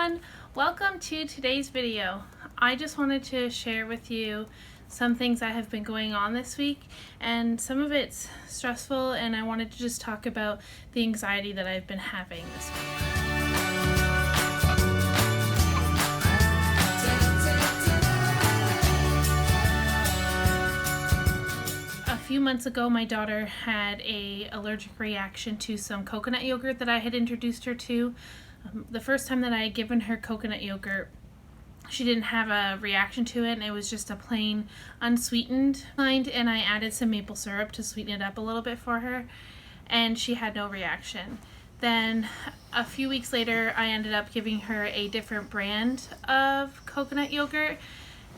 everyone, welcome to today's video. I just wanted to share with you some things that have been going on this week, and some of it's stressful, and I wanted to just talk about the anxiety that I've been having this week. A few months ago, my daughter had an allergic reaction to some coconut yogurt that I had introduced her to. The first time that I had given her coconut yogurt, she didn't have a reaction to it, and it was just a plain unsweetened kind, and I added some maple syrup to sweeten it up a little bit for her, and she had no reaction. Then a few weeks later, I ended up giving her a different brand of coconut yogurt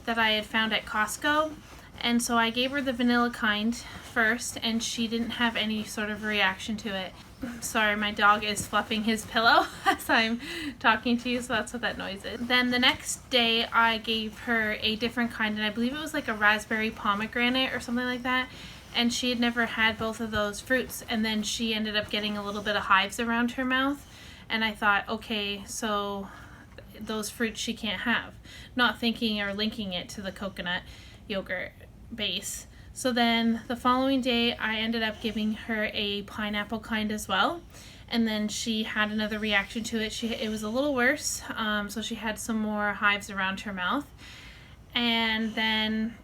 that I had found at Costco. And so I gave her the vanilla kind first, and she didn't have any sort of reaction to it. Sorry, my dog is fluffing his pillow as I'm talking to you, so that's what that noise is. Then the next day I gave her a different kind, and I believe it was like a raspberry pomegranate or something like that, and she had never had both of those fruits, and then she ended up getting a little bit of hives around her mouth, and I thought, okay, so those fruits she can't have, not thinking or linking it to the coconut yogurt base. So then the following day I ended up giving her a pineapple kind as well, and then she had another reaction to it. It was a little worse, so she had some more hives around her mouth, and then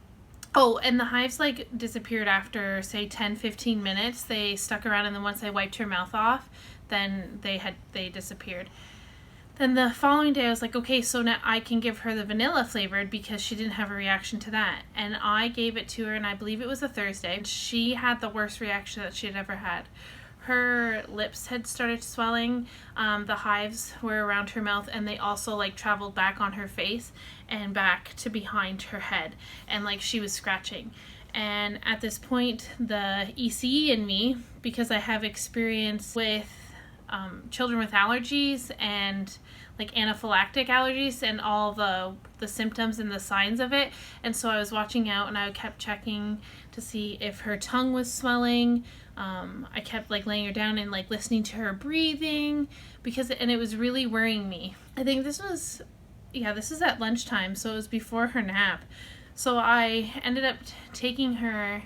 and the hives like disappeared after say 10-15 minutes. They stuck around, and then once I wiped her mouth off, then they disappeared. Then the following day I was like, okay, so now I can give her the vanilla flavored because she didn't have a reaction to that. And I gave it to her, and I believe it was a Thursday. She had the worst reaction that she had ever had. Her lips had started swelling, the hives were around her mouth, and they also like traveled back on her face and back to behind her head, and like she was scratching. And at this point, the ECE in me, because I have experience with children with allergies and like anaphylactic allergies and all the symptoms and the signs of it, and so I was watching out, and I kept checking to see if her tongue was swelling. I kept like laying her down and like listening to her breathing, and it was really worrying me. I think this is at lunchtime, so it was before her nap. So I ended up taking her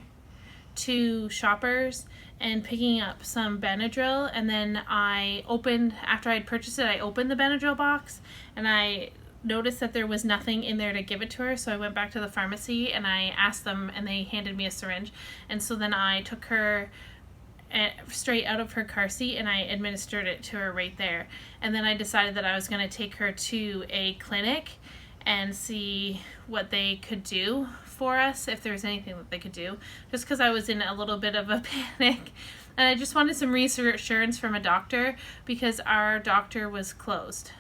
to Shoppers and picking up some Benadryl, and then after I had purchased it, I opened the Benadryl box, and I noticed that there was nothing in there to give it to her, so I went back to the pharmacy and I asked them, and they handed me a syringe, and so then I took her straight out of her car seat and I administered it to her right there. And then I decided that I was going to take her to a clinic and see what they could do for us, if there was anything that they could do, just because I was in a little bit of a panic, and I just wanted some reassurance from a doctor because our doctor was closed.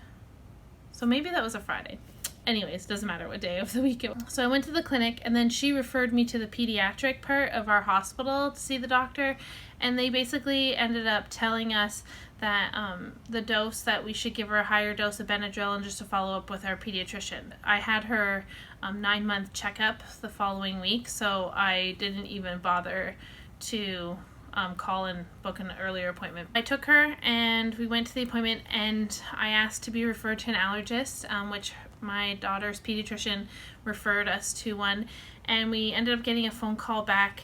So maybe that was a Friday. Anyways, doesn't matter what day of the week it was. So I went to the clinic, and then she referred me to the pediatric part of our hospital to see the doctor, and they basically ended up telling us that the dose, that we should give her a higher dose of Benadryl, and just to follow up with our pediatrician. I had her 9-month checkup the following week, so I didn't even bother to call and book an earlier appointment. I took her, and we went to the appointment, and I asked to be referred to an allergist, which my daughter's pediatrician referred us to one, and we ended up getting a phone call back,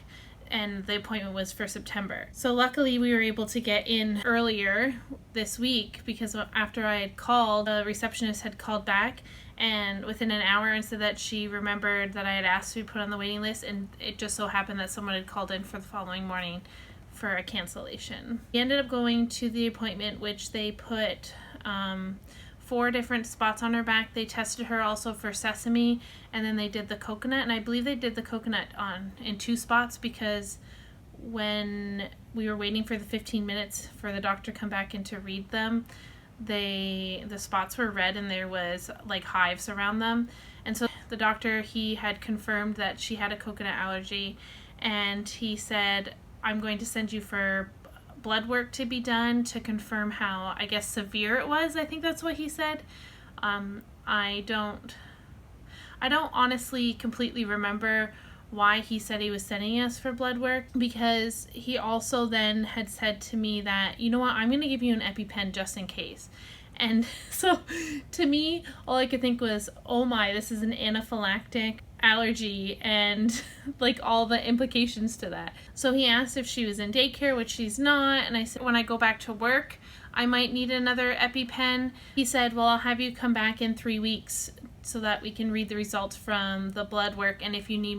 and the appointment was for September. So luckily we were able to get in earlier this week, because after I had called, the receptionist had called back, and within an hour, and said that she remembered that I had asked to be put on the waiting list, and it just so happened that someone had called in for the following morning for a cancellation. We ended up going to the appointment, which they put 4 different spots on her back. They tested her also for sesame, and then they did the coconut, and I believe they did the coconut in 2 spots, because when we were waiting for the 15 minutes for the doctor to come back and to read them, the spots were red, and there was like hives around them. And so the doctor, he had confirmed that she had a coconut allergy, and he said, I'm going to send you for blood work to be done to confirm how, I guess, severe it was. I think that's what he said. I don't honestly completely remember why he said he was sending us for blood work, because he also then had said to me that, you know what, I'm going to give you an EpiPen just in case. And so to me, all I could think was, oh my, this is an anaphylactic allergy and like all the implications to that. So he asked if she was in daycare, which she's not. And I said, when I go back to work, I might need another EpiPen. He said, well, I'll have you come back in 3 weeks so that we can read the results from the blood work. And if you need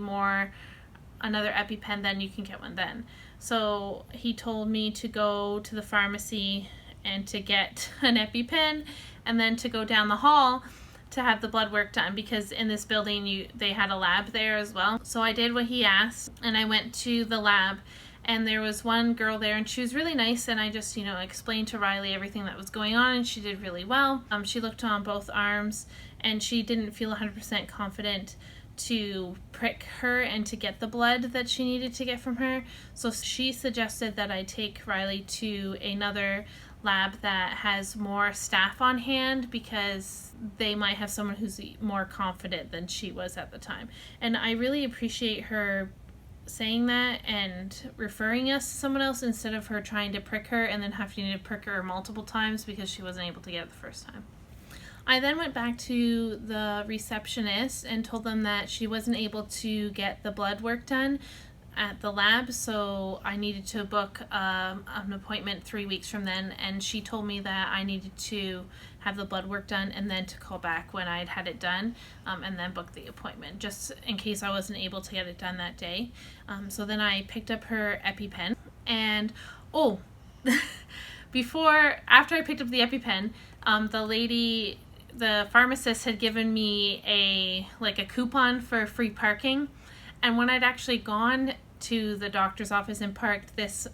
another EpiPen, then you can get one then. So he told me to go to the pharmacy and to get an EpiPen, and then to go down the hall to have the blood work done, because in this building they had a lab there as well. So I did what he asked, and I went to the lab, and there was one girl there, and she was really nice, and I just, explained to Riley everything that was going on, and she did really well. She looked on both arms, and she didn't feel 100% confident to prick her and to get the blood that she needed to get from her. So she suggested that I take Riley to another lab that has more staff on hand, because they might have someone who's more confident than she was at the time. And I really appreciate her saying that and referring us to someone else, instead of her trying to prick her and then having to prick her multiple times because she wasn't able to get it the first time. I then went back to the receptionist and told them that she wasn't able to get the blood work done at the lab, so I needed to book an appointment 3 weeks from then, and she told me that I needed to have the blood work done and then to call back when I'd had it done, and then book the appointment, just in case I wasn't able to get it done that day. So then I picked up her EpiPen, and after I picked up the EpiPen, the pharmacist had given me a coupon for free parking. And when I'd actually gone to the doctor's office and parked, this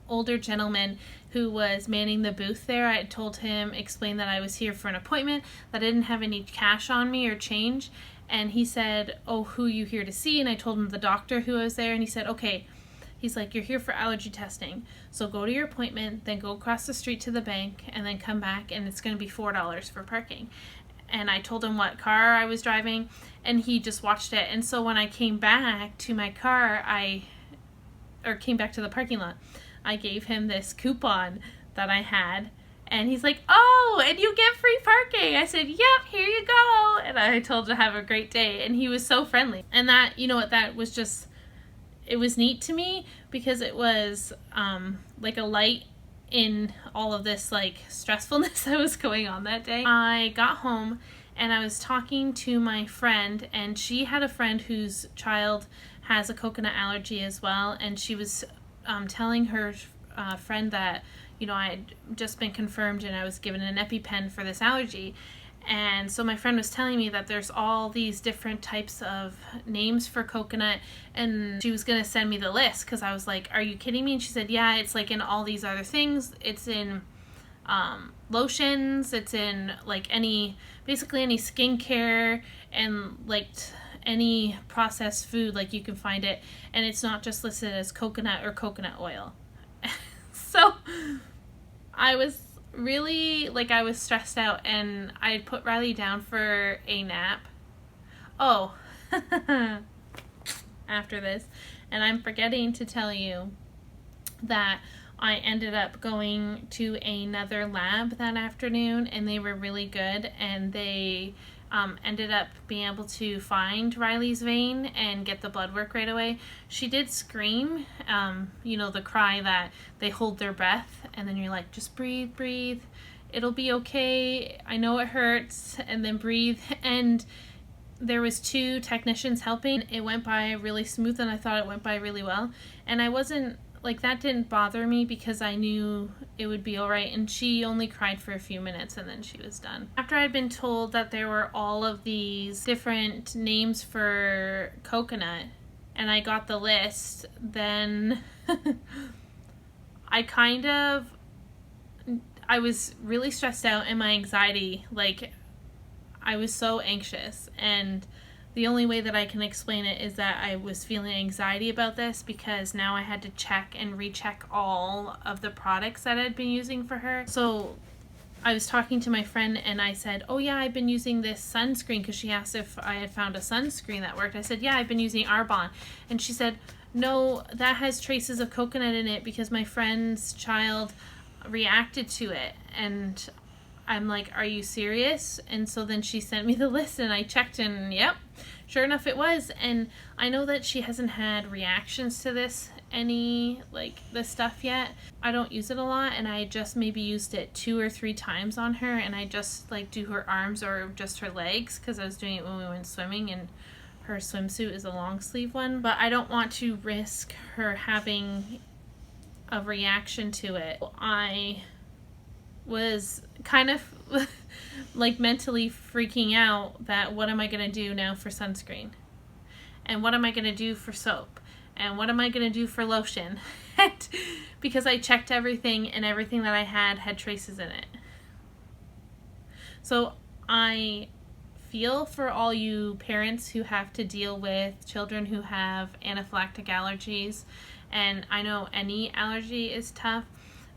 older gentleman who was manning the booth there, I had told him, explained that I was here for an appointment, that I didn't have any cash on me or change. And he said, oh, who are you here to see? And I told him the doctor who was there, and he said, okay. He's like, you're here for allergy testing, so go to your appointment, then go across the street to the bank, and then come back, and it's going to be $4 for parking. And I told him what car I was driving, and he just watched it. And so when I came back to my car, came back to the parking lot, I gave him this coupon that I had, and he's like, oh, and you get free parking. I said, yep, here you go. And I told him to have a great day, and he was so friendly. And that, that was just, it was neat to me, because it was like a light in all of this stressfulness that was going on that day. I got home and I was talking to my friend, and she had a friend whose child has a coconut allergy as well, and she was telling her friend that I had just been confirmed and I was given an EpiPen for this allergy. And so my friend was telling me that there's all these different types of names for coconut, and she was going to send me the list, because I was like, are you kidding me? And she said, yeah, it's in all these other things. It's in lotions, it's in basically any skincare, and any processed food, you can find it, and it's not just listed as coconut or coconut oil. So I was really, I was stressed out, and I put Riley down for a nap. Oh, after this, and I'm forgetting to tell you that I ended up going to another lab that afternoon, and they were really good, and they ended up being able to find Riley's vein and get the blood work right away. She did scream, the cry that they hold their breath, and then you're like, just breathe, breathe. It'll be okay. I know it hurts, and then breathe. And there was 2 technicians helping. It went by really smooth, and I thought it went by really well. And I wasn't, that didn't bother me, because I knew it would be all right, and she only cried for a few minutes and then she was done. After I'd been told that there were all of these different names for coconut, and I got the list, then I was really stressed out, and my anxiety, I was so anxious, and the only way that I can explain it is that I was feeling anxiety about this, because now I had to check and recheck all of the products that I'd been using for her. So I was talking to my friend, and I said, oh yeah, I've been using this sunscreen, because she asked if I had found a sunscreen that worked. I said, yeah, I've been using Arbonne. And she said, no, that has traces of coconut in it, because my friend's child reacted to it. And I'm like, are you serious? And so then she sent me the list and I checked and yep, sure enough it was. And I know that she hasn't had reactions to this stuff yet. I don't use it a lot, and I just maybe used it 2 or 3 times on her, and I just like do her arms or just her legs because I was doing it when we went swimming, and her swimsuit is a long sleeve one. But I don't want to risk her having a reaction to it. I was kind of like mentally freaking out that what am I going to do now for sunscreen? And what am I going to do for soap? And what am I going to do for lotion? Because I checked everything and everything that I had traces in it. So I feel for all you parents who have to deal with children who have anaphylactic allergies. And I know any allergy is tough,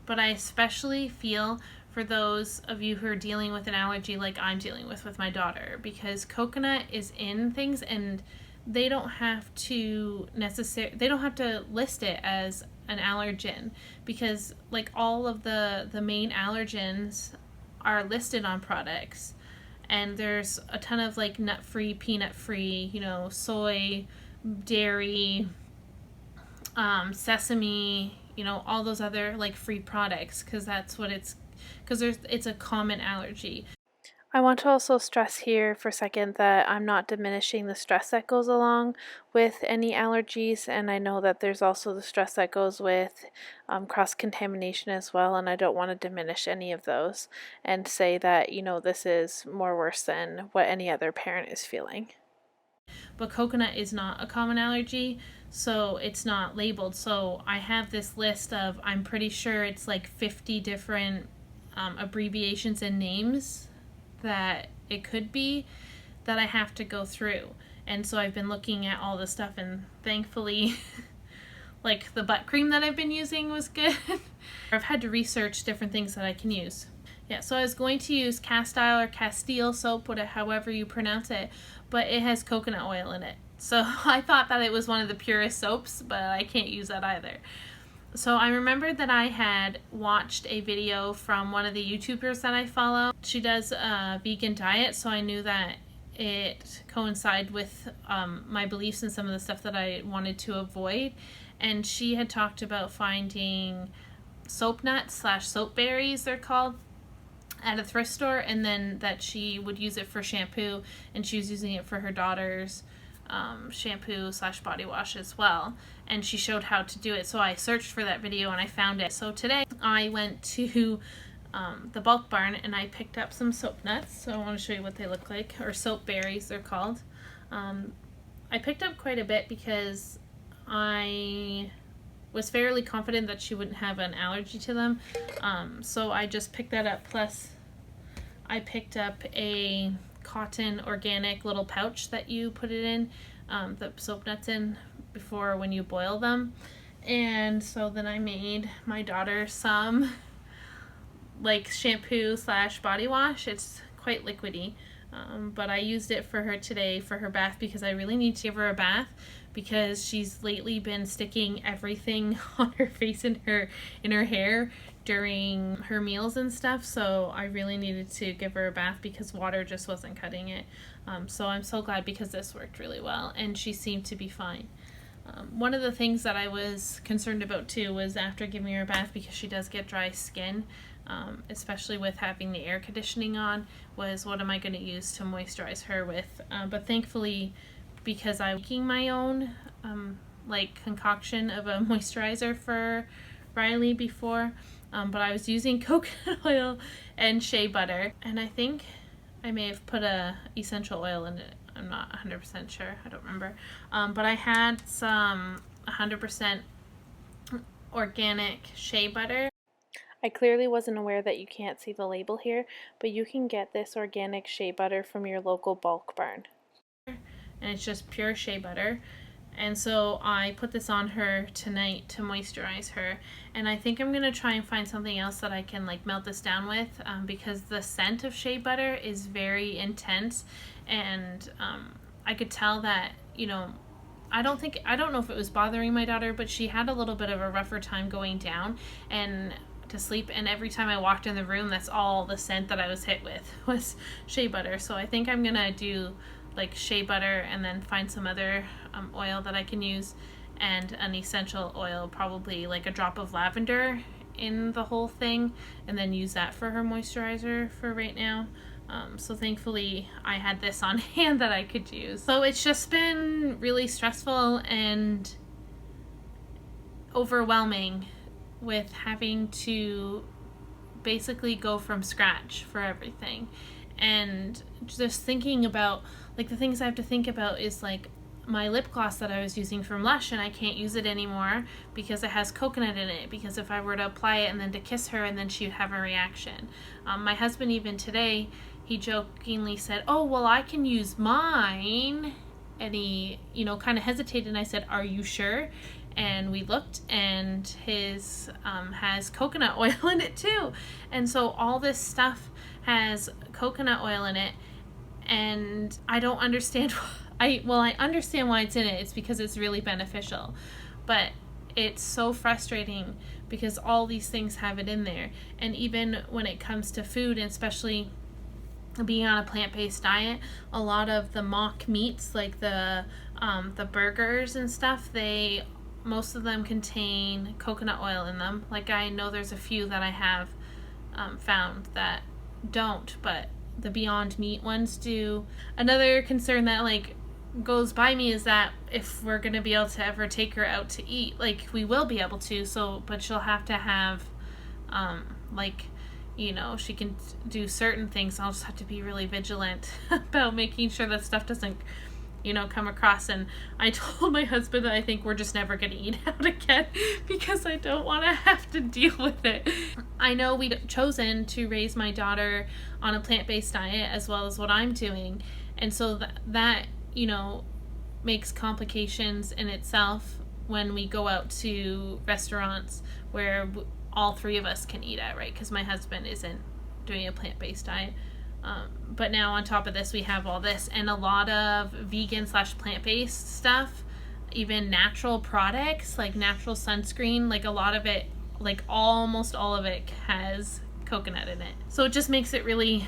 but I especially feel for those of you who are dealing with an allergy like I'm dealing with my daughter, because coconut is in things and they don't have to list it as an allergen, because like all of the main allergens are listed on products, and there's a ton of like nut-free, peanut-free, soy, dairy, sesame, all those other like free products, because it's a common allergy. I want to also stress here for a second that I'm not diminishing the stress that goes along with any allergies, and I know that there's also the stress that goes with cross-contamination as well, and I don't want to diminish any of those and say that, this is more worse than what any other parent is feeling. But coconut is not a common allergy, so it's not labeled. So I have this list of, I'm pretty sure it's like 50 different abbreviations and names that it could be that I have to go through. And so I've been looking at all the stuff, and thankfully like the butt cream that I've been using was good. I've had to research different things that I can use. Yeah, so I was going to use Castile or Castile soap, however you pronounce it, but it has coconut oil in it. So I thought that it was one of the purest soaps, but I can't use that either. So I remembered that I had watched a video from one of the YouTubers that I follow. She does a vegan diet, so I knew that it coincided with my beliefs and some of the stuff that I wanted to avoid. And she had talked about finding soap nuts / soap berries, they're called, at a thrift store, and then that she would use it for shampoo, and she was using it for her daughter's shampoo / body wash as well, and she showed how to do it. So I searched for that video and I found it. So today I went to the bulk barn and I picked up some soap nuts. So I want to show you what they look like, or soap berries they're called. I picked up quite a bit because I was fairly confident that she wouldn't have an allergy to them, so I just picked that up. Plus I picked up a cotton organic little pouch that you put it in, the soap nuts in, before when you boil them. And so then I made my daughter some like shampoo / body wash. It's quite liquidy, but I used it for her today for her bath, because I really need to give her a bath, because she's lately been sticking everything on her face and in her hair during her meals and stuff. So I really needed to give her a bath because water just wasn't cutting it. So I'm so glad, because this worked really well and she seemed to be fine. One of the things that I was concerned about too was after giving her a bath, because she does get dry skin, especially with having the air conditioning on, was what am I going to use to moisturize her with. But thankfully, because I'm making my own concoction of a moisturizer for Riley before, but I was using coconut oil and shea butter, and I think I may have put a essential oil in it. I'm not 100% sure. I don't remember. But I had some 100% organic shea butter. I clearly wasn't aware that you can't see the label here, but you can get this organic shea butter from your local bulk barn. And it's just pure shea butter. And so I put this on her tonight to moisturize her, and I think I'm going to try and find something else that I can melt this down with, because the scent of shea butter is very intense, and I could tell that, I don't know if it was bothering my daughter, but she had a little bit of a rougher time going down, and to sleep, and every time I walked in the room, that's all the scent that I was hit with was shea butter. So I think I'm gonna do like shea butter and then find some other oil that I can use, and an essential oil, probably like a drop of lavender in the whole thing, and then use that for her moisturizer for right now. So thankfully I had this on hand that I could use. So it's just been really stressful and overwhelming with having to basically go from scratch for everything. And just thinking about, like, the things I have to think about is like my lip gloss that I was using from Lush, and I can't use it anymore because it has coconut in it, because if I were to apply it and then to kiss her, and then she'd have a reaction. My husband even today, he jokingly said, oh, well, I can use mine. And he, you know, kind of hesitated, and I said, are you sure? And we looked, and his has coconut oil in it too. And so all this stuff has coconut oil in it, and I don't understand I understand why it's in it. It's because it's really beneficial. But it's so frustrating because all these things have it in there. And even when it comes to food, and especially being on a plant-based diet, a lot of the mock meats, like the burgers and stuff, most of them contain coconut oil in them. Like, I know there's a few that I have found that don't, but the Beyond Meat ones do. Another concern that like goes by me is that if we're gonna be able to ever take her out to eat, like, we will be able to, but she'll have to have like, you know, she can do certain things. I'll just have to be really vigilant about making sure that stuff doesn't, you know, come across. And I told my husband that I think we're just never going to eat out again because I don't want to have to deal with it. I know we'd chosen to raise my daughter on a plant-based diet as well as what I'm doing. And so that, you know, makes complications in itself when we go out to restaurants where all three of us can eat at, right? Because my husband isn't doing a plant-based diet. But now on top of this, we have all this and a lot of vegan / plant-based stuff, even natural products like natural sunscreen, like a lot of it, like almost all of it has coconut in it. So it just makes it really,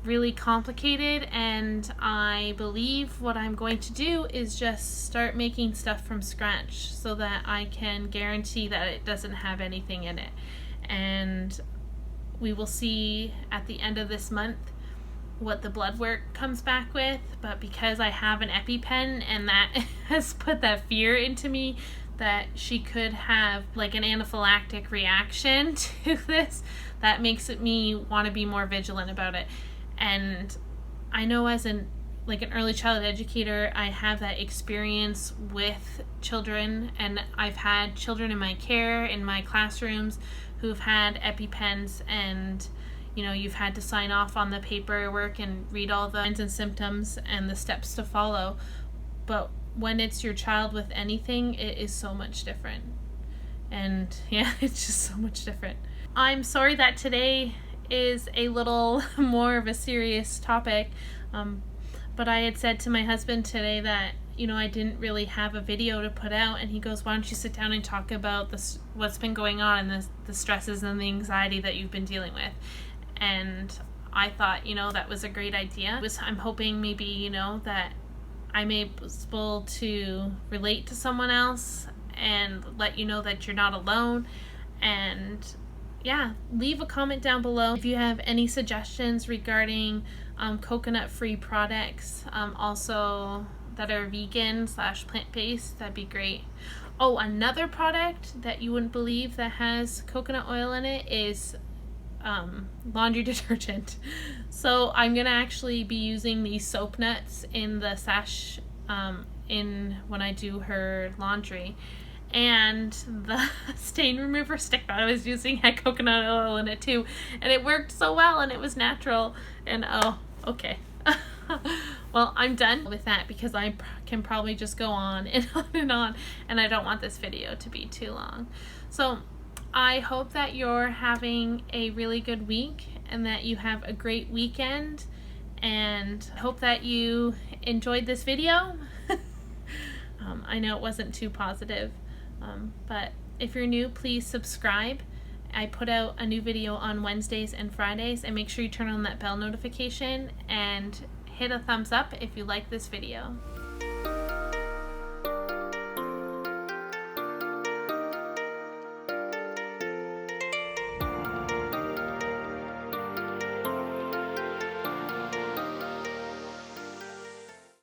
really complicated. And I believe what I'm going to do is just start making stuff from scratch so that I can guarantee that it doesn't have anything in it. And we will see at the end of this month what the blood work comes back with. But because I have an EpiPen, and that has put that fear into me that she could have like an anaphylactic reaction to this, that makes me want to be more vigilant about it. And I know as an early childhood educator, I have that experience with children, and I've had children in my care, in my classrooms, who've had EpiPens, and you know, you've had to sign off on the paperwork and read all the signs and symptoms and the steps to follow. But when it's your child with anything, it is so much different. And yeah, it's just so much different. I'm sorry that today is a little more of a serious topic, but I had said to my husband today that, you know, I didn't really have a video to put out, and he goes, why don't you sit down and talk about this, what's been going on, and the stresses and the anxiety that you've been dealing with. And I thought, you know, that was a great idea. I'm hoping maybe, you know, that I'm able to relate to someone else and let you know that you're not alone. And yeah, leave a comment down below if you have any suggestions regarding coconut-free products, also that are vegan / plant-based. That'd be great. Oh, another product that you wouldn't believe that has coconut oil in it is laundry detergent. So I'm gonna actually be using these soap nuts in the sash when I do her laundry. And the stain remover stick that I was using had coconut oil in it too, and it worked so well, and it was natural. And oh, okay. Well, I'm done with that because I can probably just go on and on and on, and I don't want this video to be too long. So I hope that you're having a really good week and that you have a great weekend, and I hope that you enjoyed this video. I know it wasn't too positive, but if you're new, please subscribe, I put out a new video on Wednesdays and Fridays, and make sure you turn on that bell notification and hit a thumbs up if you like this video.